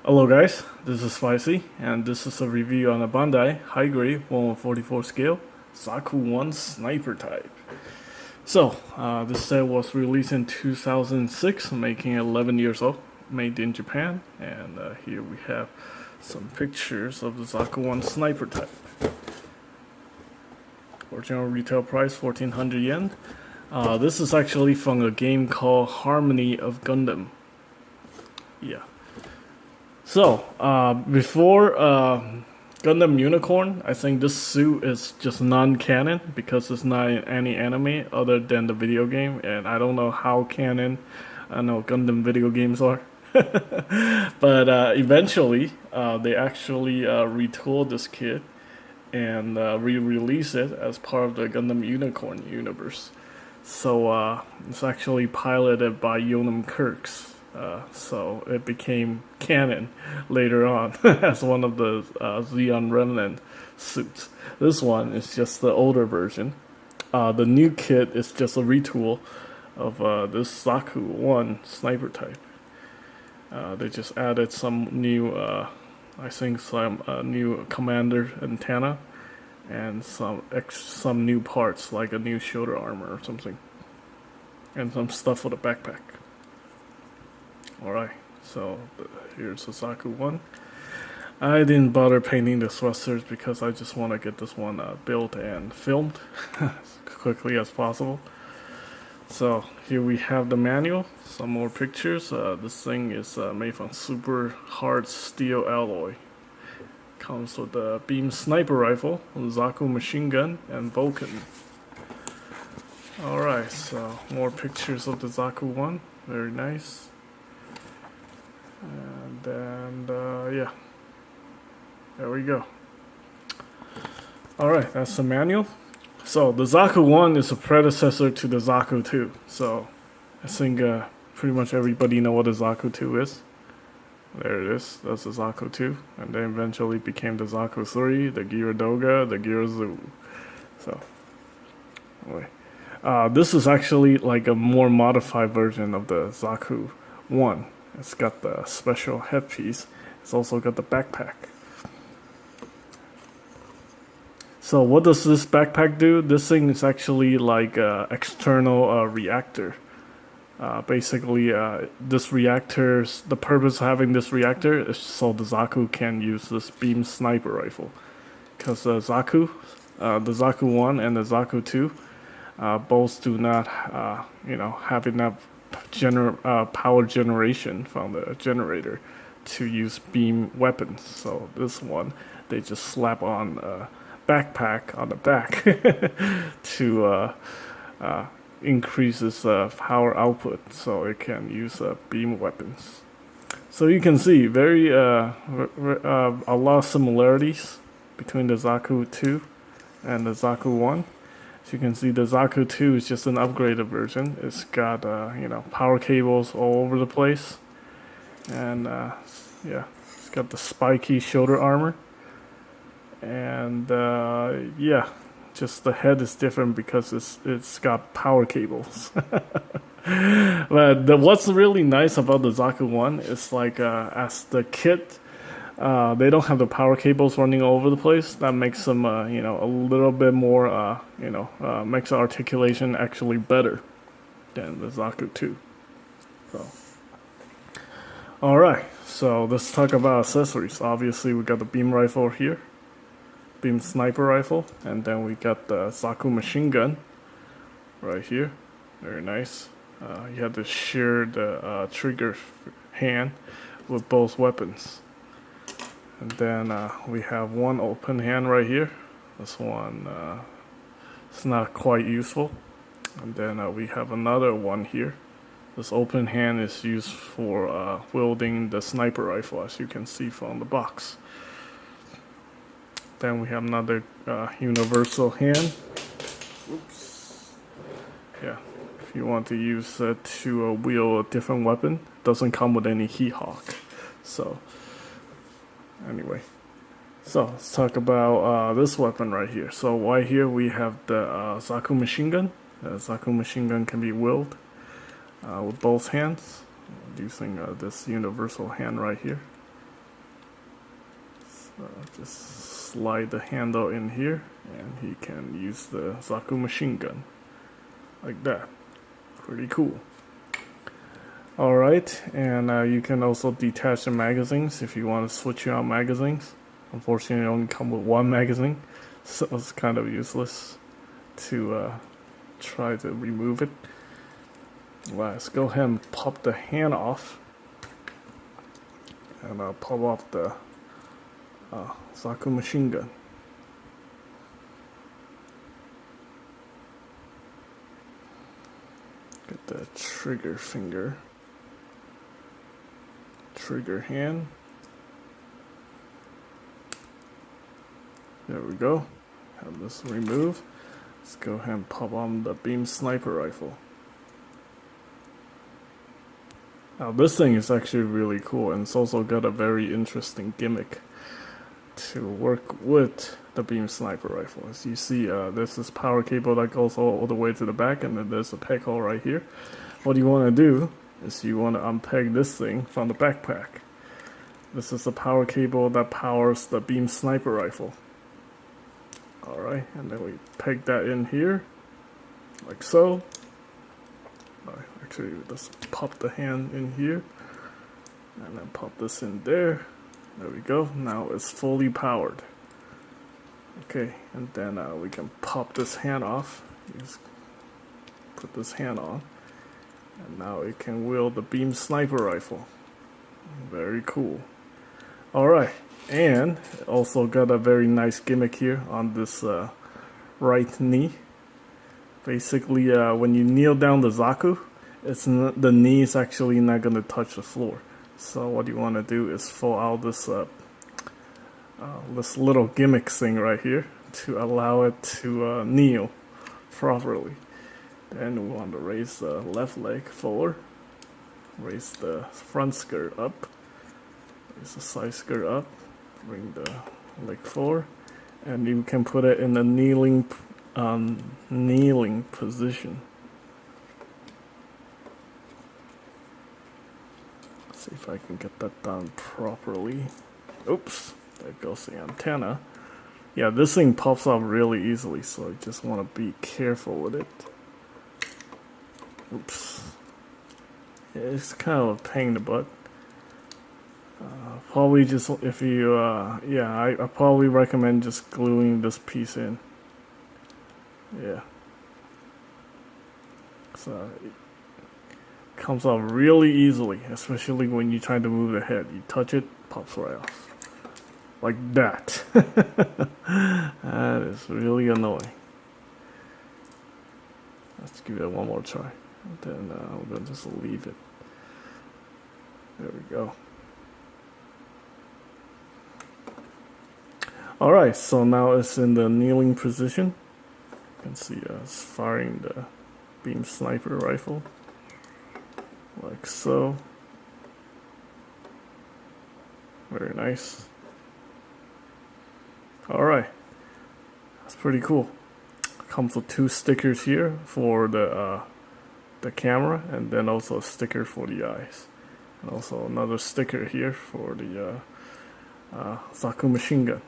Hello guys, this is Spicy, and this is a review on a Bandai high grade 1/44 scale Zaku I sniper type. So, this set was released in 2006, making it 11 years old, made in Japan, and here we have some pictures of the Zaku I sniper type. Original retail price 1400 yen. This is actually from a game called Harmony of Gundam. Yeah. So, before Gundam Unicorn, I think this suit is just non-canon because it's not in any anime other than the video game, and I don't know how canon I know Gundam video games are. But eventually, they actually retooled this kit and re-release it as part of the Gundam Unicorn universe. So it's actually piloted by Yonem Kirks. So it became canon later on as one of the Xeon Remnant suits. This one is just the older version. The new kit is just a retool of this Zaku I sniper type. They just added some new, I think some new commander antenna and some new parts like a new shoulder armor or something, and some stuff for the backpack. Alright, so here's the Zaku I. I didn't bother painting the thrusters because I just want to get this one built and filmed as quickly as possible. So here we have the manual, some more pictures. This thing is made from super hard steel alloy. Comes with a beam sniper rifle, Zaku machine gun, and Vulcan. Alright, so more pictures of the Zaku I. Very nice. And yeah, there we go. Alright, that's the manual. So the Zaku I is a predecessor to the Zaku II. So I think pretty much everybody know what the Zaku II is. There it is, that's the Zaku II. And then eventually became the Zaku III, the Gyaradoga, the Gyarazu. So, anyway. This is actually like a more modified version of the Zaku I. It's got the special headpiece. It's also got the backpack. So what does this backpack do? This thing is actually like an external reactor. Basically, this reactor's the purpose of having this reactor is so the Zaku can use this beam sniper rifle. Because the Zaku I and the Zaku II both do not, have enough power generation from the generator to use beam weapons. So this one, they just slap on a backpack on the back to increase its power output so it can use beam weapons. So you can see a lot of similarities between the Zaku II and the Zaku I. As you can see, the Zaku II is just an upgraded version. It's got, power cables all over the place. And, yeah, it's got the spiky shoulder armor. And, yeah, just the head is different because it's got power cables. But what's really nice about the Zaku I is, like, as the kit, they don't have the power cables running all over the place. That makes them, a little bit more, makes the articulation actually better than the Zaku II. So, alright, so let's talk about accessories. Obviously, we got the beam rifle here, beam sniper rifle, and then we got the Zaku machine gun right here. Very nice. You have to share the trigger hand with both weapons. And then we have one open hand right here. This one is not quite useful. And then we have another one here. This open hand is used for wielding the sniper rifle, as you can see from the box. Then we have another universal hand. Oops. Yeah, if you want to use it to wield a different weapon, it doesn't come with any heat hawk. So. Anyway, so let's talk about this weapon right here. So right here we have the Zaku machine gun. The Zaku machine gun can be wielded with both hands using this universal hand right here. Just slide the handle in here, and he can use the Zaku machine gun like that. Pretty cool. Alright, and you can also detach the magazines if you want to switch out magazines. Unfortunately, it only come with one magazine, so it's kind of useless to try to remove it. Well, let's go ahead and pop the hand off, and I'll pop off the Zaku machine gun. Get the trigger finger, trigger hand. There we go. Have this removed. Let's go ahead and pop on the beam sniper rifle. Now this thing is actually really cool, and it's also got a very interesting gimmick to work with the beam sniper rifle. As you see, there's this power cable that goes all the way to the back, and then there's a peg hole right here. What you want to do is you want to unpeg this thing from the backpack. This is the power cable that powers the beam sniper rifle. Alright, and then we peg that in here, like so. Actually, let's pop the hand in here, and then pop this in there. There we go. Now it's fully powered. Okay, and then we can pop this hand off. Just put this hand on, and now it can wield the beam sniper rifle. Very cool. Alright, and it also got a very nice gimmick here on this right knee. Basically, when you kneel down the Zaku, the knee is actually not going to touch the floor. So what you want to do is fold out this this little gimmick thing right here to allow it to kneel properly. Then we want to raise the left leg forward, raise the front skirt up, raise the side skirt up, bring the leg forward, and you can put it in the kneeling position. See if I can get that done properly. Oops, there goes the antenna. Yeah, this thing pops off really easily, so I just want to be careful with it. Oops. Yeah, it's kind of a pain in the butt. Probably just, if you, yeah, I probably recommend just gluing this piece in. Yeah. So it comes off really easily, especially when you try to move the head. You touch it, pops right off. Like that. That is really annoying. Let's give it one more try. And then we're going to just leave it. There we go. Alright, so now it's in the kneeling position. You can see us firing the beam sniper rifle. Like so. Very nice. Alright. That's pretty cool. Comes with 2 stickers here for the camera, and then also a sticker for the eyes. And also another sticker here for the Zaku machine gun.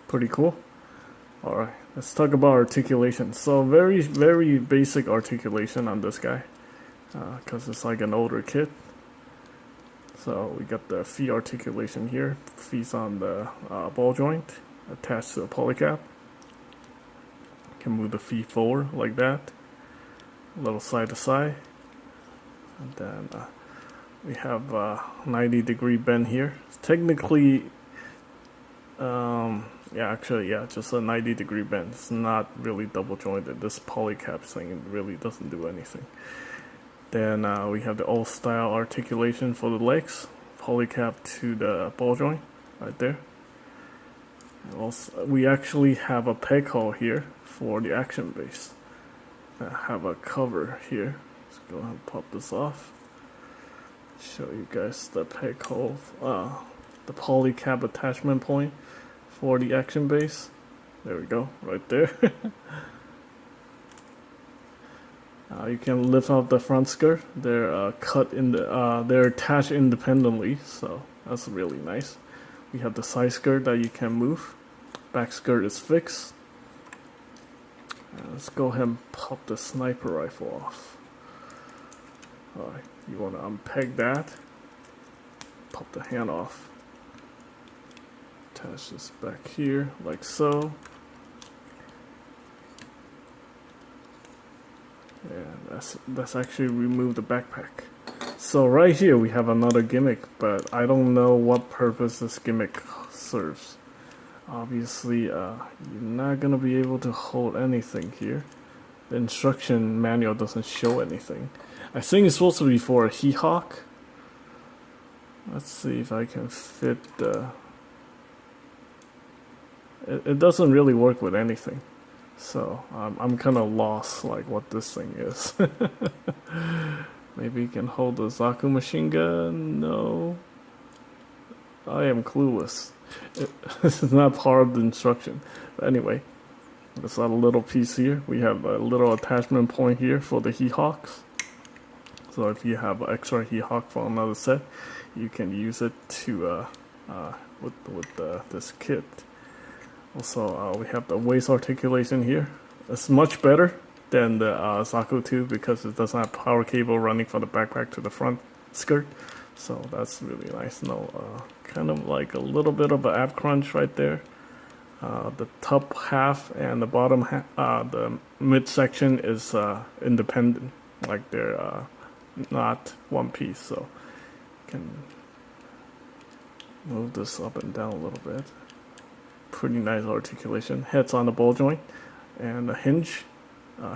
Pretty cool. Alright, let's talk about articulation. So very, very basic articulation on this guy, because it's like an older kit. So we got the feet articulation here. Feet's on the ball joint attached to the polycap. Can move the feet forward like that, a little side to side. And then we have 90-degree bend here. It's technically, just a 90-degree bend. It's not really double jointed. This polycap thing really doesn't do anything. Then we have the old style articulation for the legs, polycap to the ball joint right there. And also, we actually have a peg hole here for the action base. I have a cover here. Let's go ahead and pop this off. Show you guys the peg hole, the polycap attachment point for the action base. There we go, right there. You can lift up the front skirt. They're they're attached independently, so that's really nice. We have the side skirt that you can move. Back skirt is fixed. Let's go ahead and pop the sniper rifle off. Alright, you want to unpeg that. Pop the hand off. Attach this back here, like so. Yeah, that's actually remove the backpack. So right here we have another gimmick, but I don't know what purpose this gimmick serves. Obviously, you're not gonna be able to hold anything here. The instruction manual doesn't show anything. I think it's supposed to be for a HGUC. Let's see if I can fit the... It doesn't really work with anything. So I'm kind of lost, like what this thing is. Maybe you can hold the Zaku machine gun. No, I am clueless. This is not part of the instruction. But anyway, there's a little piece here. We have a little attachment point here for the HGUCs. So if you have an extra HGUC for another set, you can use it to with this kit. Also, we have the waist articulation here. It's much better than the Zaku II because it doesn't have power cable running from the backpack to the front skirt. So that's really nice. Kind of like a little bit of an ab crunch right there. The top half and the bottom half, the midsection is independent. Like they're not one piece. So you can move this up and down a little bit. Pretty nice articulation. Head's on the ball joint, and a hinge.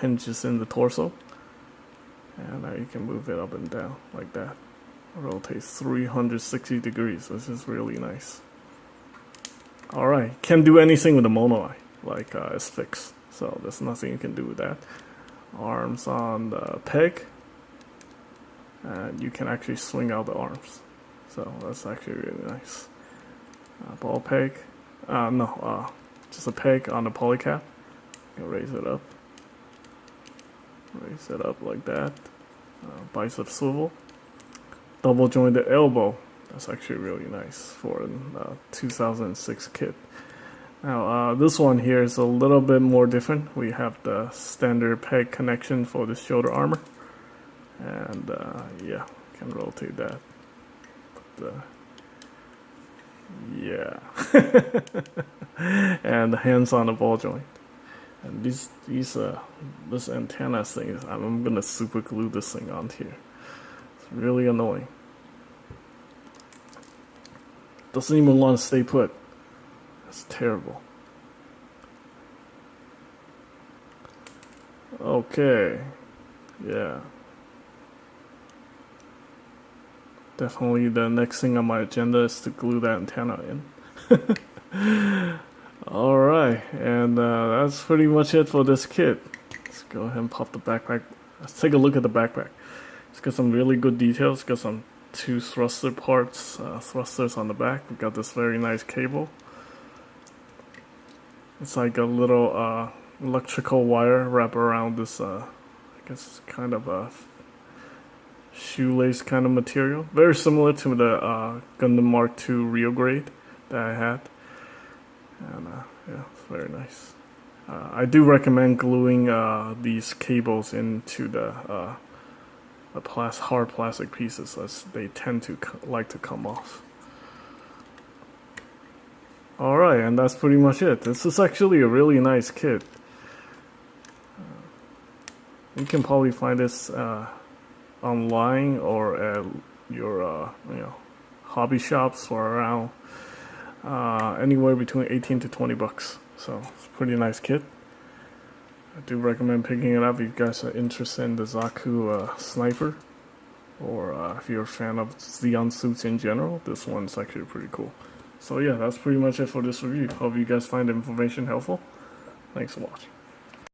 Hinge is in the torso, and now you can move it up and down like that. Rotates 360 degrees. This is really nice. All right, can't do anything with the mono eye, like it's fixed. So there's nothing you can do with that. Arms on the peg, and you can actually swing out the arms. So that's actually really nice. Ball peg. Just a peg on the polycap. You can raise it up. Raise it up like that. Bicep swivel. Double jointed elbow. That's actually really nice for a 2006 kit. Now, this one here is a little bit more different. We have the standard peg connection for the shoulder armor. And yeah, can rotate that. Yeah. And the hands on the ball joint. And this antenna thing, I'm gonna super glue this thing onto here. It's really annoying. Doesn't even want to stay put. That's terrible. Okay. Yeah. Definitely the next thing on my agenda is to glue that antenna in. Alright, and that's pretty much it for this kit. Let's go ahead and pop the backpack. Let's take a look at the backpack. It's got some really good details. It's got some two thruster parts, thrusters on the back. We've got this very nice cable. It's like a little electrical wire wrapped around this, I guess it's kind of a shoelace kind of material. Very similar to the Gundam Mark II Real Grade that I had. And yeah, it's very nice. I do recommend gluing these cables into the hard plastic pieces, as they tend to like to come off. Alright, and that's pretty much it. This is actually a really nice kit. You can probably find this online or at your hobby shops for around anywhere between 18 to 20 bucks. So it's a pretty nice kit. I do recommend picking it up if you guys are interested in the Zaku sniper, or if you're a fan of Zeon suits in general. This one's actually pretty cool. So yeah, that's pretty much it for this review. Hope you guys find the information helpful. Thanks for watching.